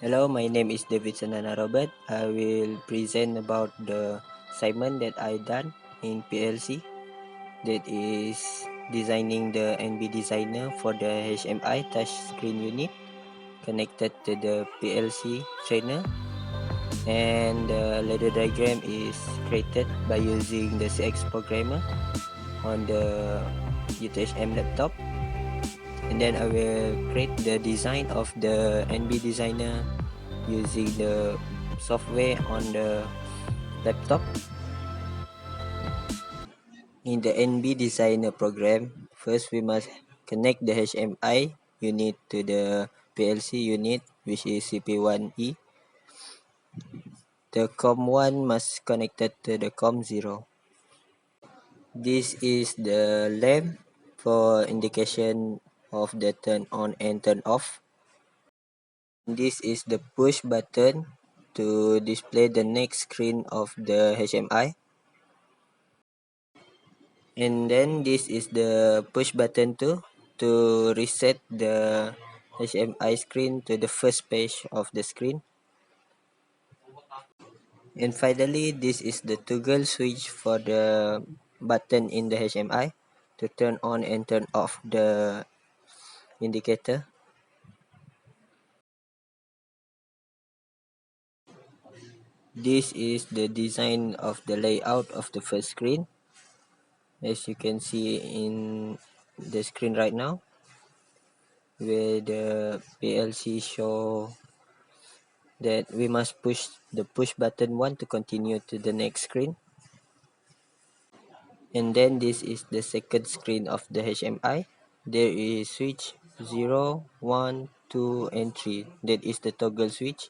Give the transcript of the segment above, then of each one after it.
Hello, my name is David Sanana Robert. I will present about the assignment that I done in PLC, that is designing the NB designer for the HMI touchscreen unit connected to the PLC trainer, and the ladder diagram is created by using the CX programmer on the UTHM laptop. And then I will create the design of the NB designer using the software on the laptop. In the NB designer program, first we must connect the HMI unit to the PLC unit, which is CP1E. The COM1 must connected to the COM0. This is the lamp for indication of the turn on and turn off. This is the push button to display the next screen of the HMI. And then this is the push button to reset the HMI screen to the first page of the screen. And finally, this is the toggle switch for the button in the HMI to turn on and turn off the indicator. This is the design of the layout of the first screen, as you can see in the screen right now, where the PLC show that we must push the push button 1 to continue to the next screen. And then this is the second screen of the HMI. There is switch 0, 1, 2, and 3. That is the toggle switch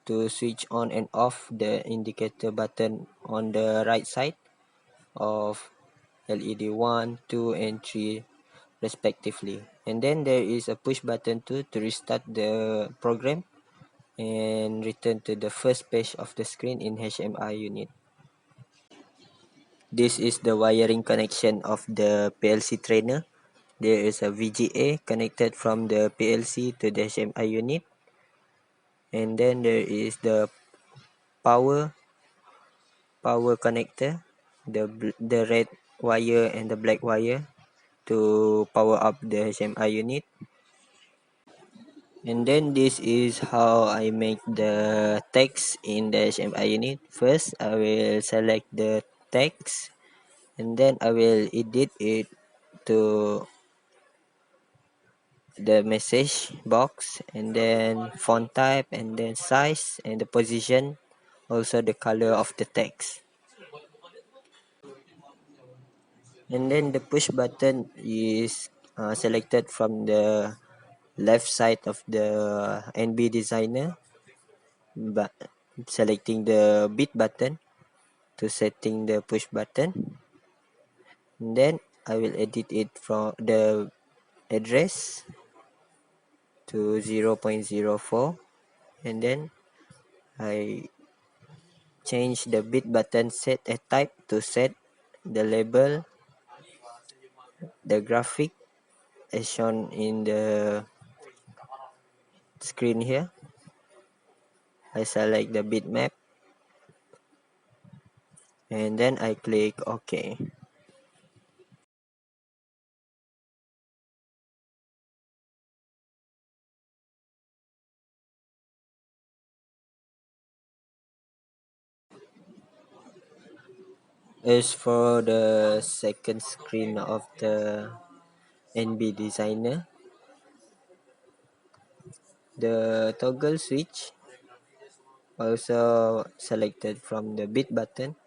to switch on and off the indicator button on the right side of LED 1, 2, and 3 respectively. And then there is a push button 2 to restart the program and return to the first page of the screen in HMI unit. This is the wiring connection of the PLC trainer. There is a VGA connected from the PLC to the HMI unit. And then there is the power connector, the red wire and the black wire to power up the HMI unit. And then this is how I make the text in the HMI unit. First, I will select the text, and then I will edit it to the message box, and then font type, and then size, and the position, also the color of the text. And then the push button is selected from the left side of the NB designer, but selecting the bit button to setting the push button. And then I will edit it from the address to 0.04, and then I change the bit button set a type to set the label, the graphic as shown in the screen here. I select the bitmap, and then I click OK. As for the second screen of the NB designer, the toggle switch also selected from the bit button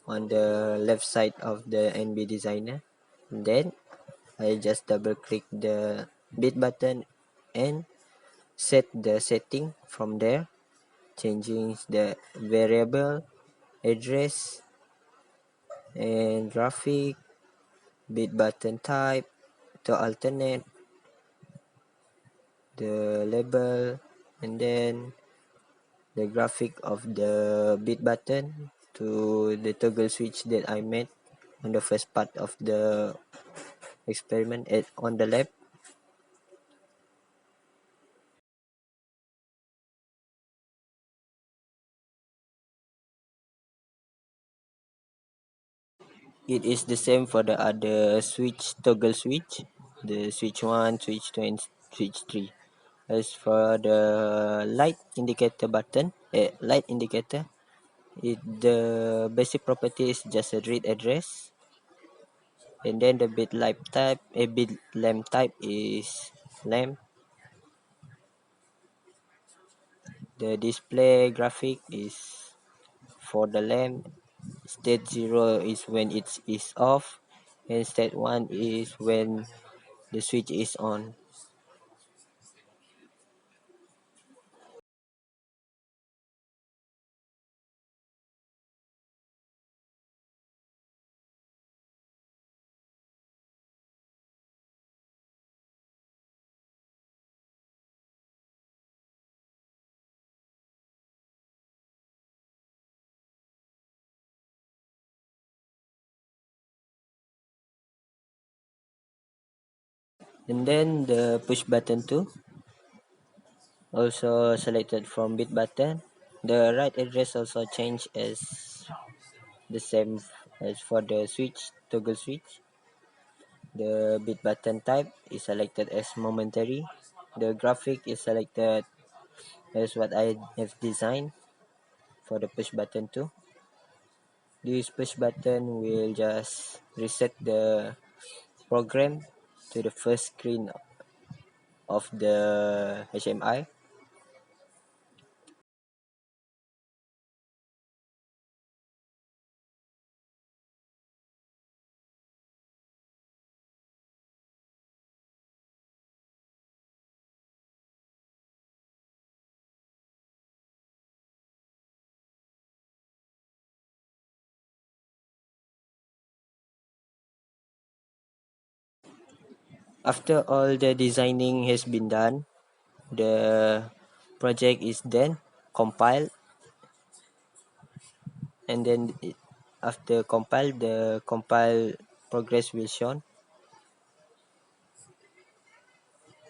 on the left side of the NB designer. And then I just double click the bit button and set the setting from there, changing the variable, address, and graphic, bit button type to alternate, the label, and then the graphic of the bit button to the toggle switch that I made on the first part of the experiment on the lab. It is the same for the other switch, toggle switch, the switch 1, switch 2, and switch 3. As for the light indicator, the basic property is just a read address, and then the bit lamp type is lamp. The display graphic is for the lamp. State 0 is when it is off, and state 1 is when the switch is on. And then the push button 2, also selected from bit button. The right address also changed as the same as for the switch, toggle switch. The bit button type is selected as momentary. The graphic is selected as what I have designed for the push button 2. This push button will just reset the program to the first screen of the HMI. After all the designing has been done, the project is then compiled, and then after compile, the compile progress will shown,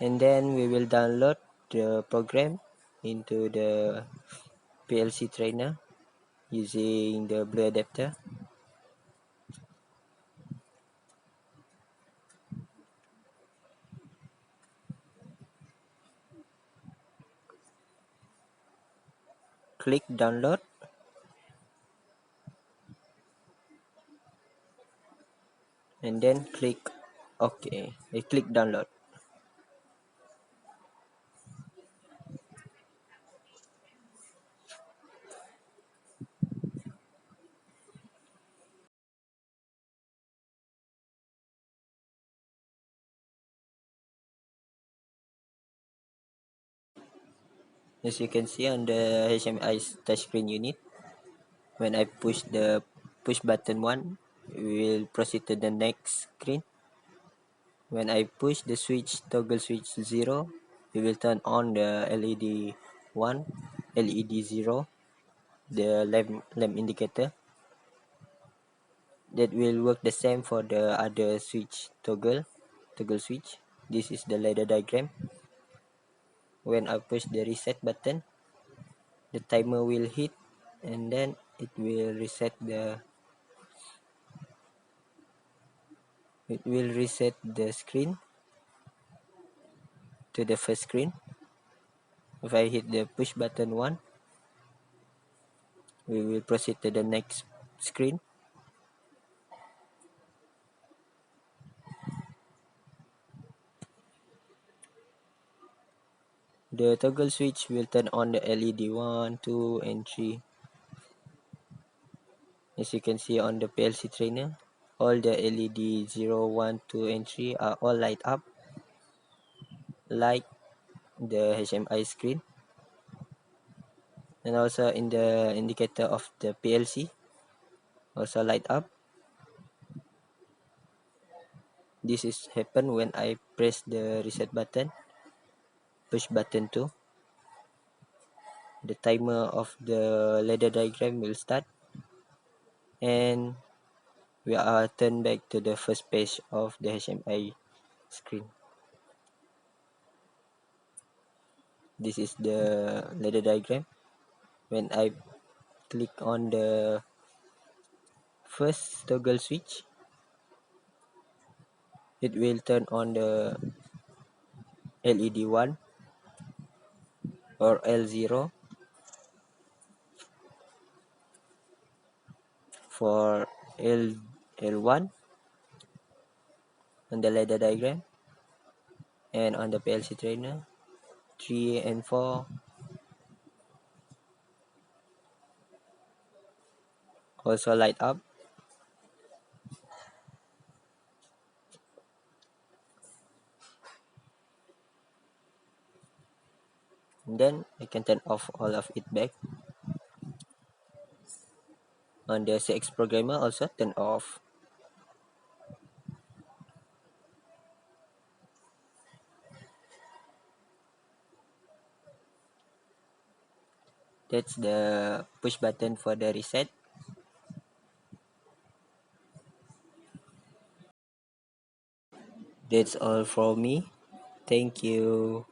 and then we will download the program into the PLC trainer using the blue adapter. Click download, and then click OK. I click download. As you can see on the HMI touchscreen unit, when I push the push button 1, we will proceed to the next screen. When I push the switch, toggle switch 0, we will turn on the LED 1, LED 0, the lamp indicator. That will work the same for the other switch toggle switch. This is the ladder diagram. When I push the reset button, the timer will hit, and then it will reset the screen to the first screen. If I hit the push button 1, we will proceed to the next screen. The toggle switch will turn on the LED 1, 2, and 3. As you can see on the PLC trainer, all the LED 0, 1, 2, and 3 are all light up like the HMI screen, and also in the indicator of the PLC also light up. This is happen when I press the reset button, push button 2. The timer of the ladder diagram will start, and we are turned back to the first page of the HMI screen. This is the ladder diagram. When I click on the First toggle switch, it will turn on the LED 1 or L0 for L1 on the ladder diagram, and on the PLC trainer 3 and 4 also light up. And then I can turn off all of it back. On the CX programmer also turn off. That's the push button for the reset. That's all from me. Thank you.